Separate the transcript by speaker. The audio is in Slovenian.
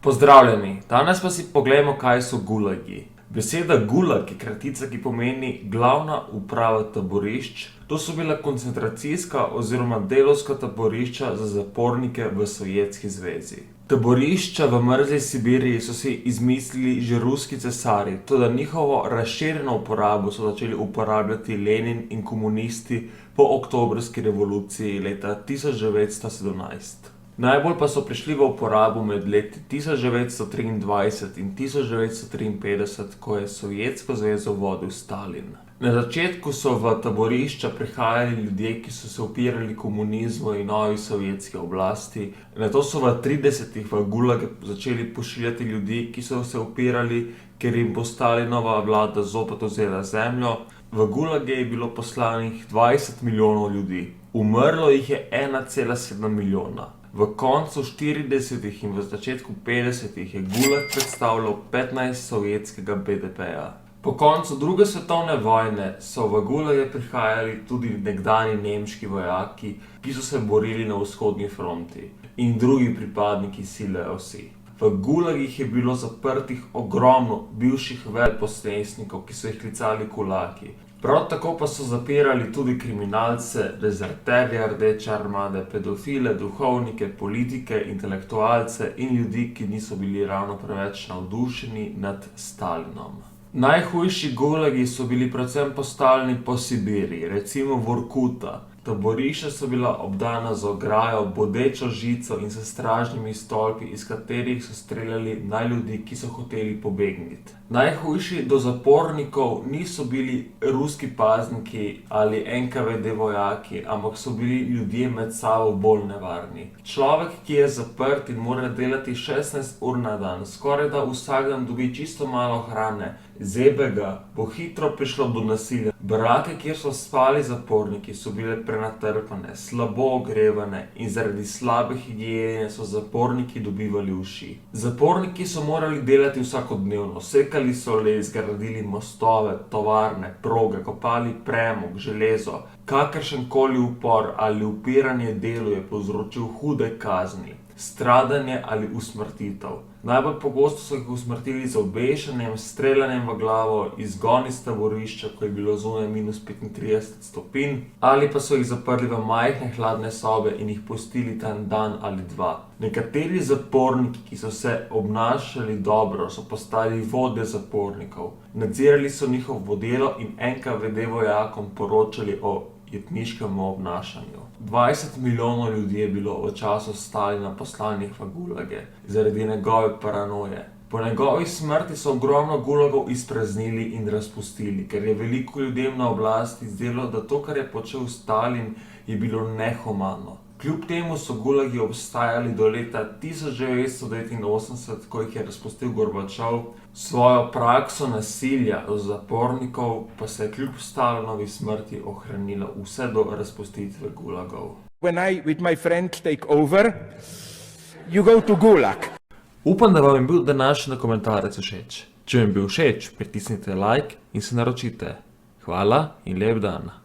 Speaker 1: Pozdravljeni, danes pa si poglejmo, kaj so gulagi. Beseda gulag je kratica, ki pomeni glavna uprava taborišč. To so bila koncentracijska oziroma delavska taborišča za zapornike v Sovjetski zvezi. Taborišča v mrzli Sibiriji so si izmislili že ruski cesarji, toda njihovo razširjeno uporabo so začeli uporabljati Lenin in komunisti po oktobrski revoluciji leta 1917. Najbolj pa so prišli v uporabo med leti 1923 in 1953, ko je Sovjetsko zvezo vodil Stalin. Na začetku so v taborišča prihajali ljudje, ki so se upirali komunizmu in novi sovjetski oblasti. Nato so v 30-ih v gulage začeli pošiljati ljudi, ki so se upirali, ker jim bo Stalinova vlada zopet vzela zemljo. V gulage je bilo poslanih 20 milijonov ljudi. Umrlo jih je 1,7 milijona. V koncu 40-ih in v začetku 50-ih je gulag predstavljal 15 sovjetskega BDP-ja. Po koncu druge svetovne vojne so v gulage prihajali tudi nekdanji nemški vojaki, ki so se borili na vzhodni fronti, in drugi pripadniki sile OSI. V gulagih je bilo zaprtih ogromno bivših veleposlaništev, ki so jih klicali kulaki. Prav tako pa so zapirali tudi kriminalce, dezerterje Rdeče armade, pedofile, duhovnike, politike, intelektualce in ljudi, ki niso bili ravno preveč navdušeni nad Stalinom. Najhujši gulagi so bili predvsem postavljeni po Sibiriji, recimo Vorkuta. Taborišča so bila obdana z ograjo, bodečo žico in s stražnimi stolpi, iz katerih so streljali na ljudi, ki so hoteli pobegniti. Najhujši do zapornikov niso bili ruski pazniki ali NKVD vojaki, ampak so bili ljudje med sabo bolj nevarni. Človek, ki je zaprt in mora delati 16 ur na dan, skorajda vsak dan dobi čisto malo hrane, zebe ga, bo hitro prišlo do nasilja. Barake, kjer so spali zaporniki, so bile prenatrpane, slabo ogrevane in zaradi slabe higiene so zaporniki dobivali uši. Zaporniki so morali delati vsakodnevno, sekali so les, gradili mostove, tovarne, proge, kopali premog, železo. Kakršenkoli upor ali upiranje delu je povzročil hude kazni, stradanje ali usmrtitev. Najbolj pogosto so jih usmrtili z obešanjem, streljanjem v glavo, izgon iz taborišča, ko je bilo zunaj -35 stopinj, ali pa so jih zaprli v majhne hladne sobe in jih pustili tam dan ali dva. Nekateri zaporniki, ki so se obnašali dobro, so postali vodje zapornikov. Nadzirali so njihovo delo in NKVD vojakom poročali o jetniškem obnašanju. 20 milijonov ljudi je bilo v času Stalina poslanih v gulage zaradi njegove paranoje. Po njegovi smrti so ogromno gulagov izpraznili in razpustili, ker je veliko ljudem na oblasti zdelo, da to, kar je počel Stalin, je bilo nehumano. Kljub temu so gulagi obstajali do leta 1989, ko jih je razpustil Gorbačov. Svojo prakso nasilja do zapornikov pa se je kljub Stalinovi smrti ohranila vse do razpustitve gulagov.
Speaker 2: When I with my friend take over, you go to gulag.
Speaker 1: Upam, da vam je bil današnji komentarec všeč. Če vam je bil všeč, pritisnite like in se naročite. Hvala in lep dan.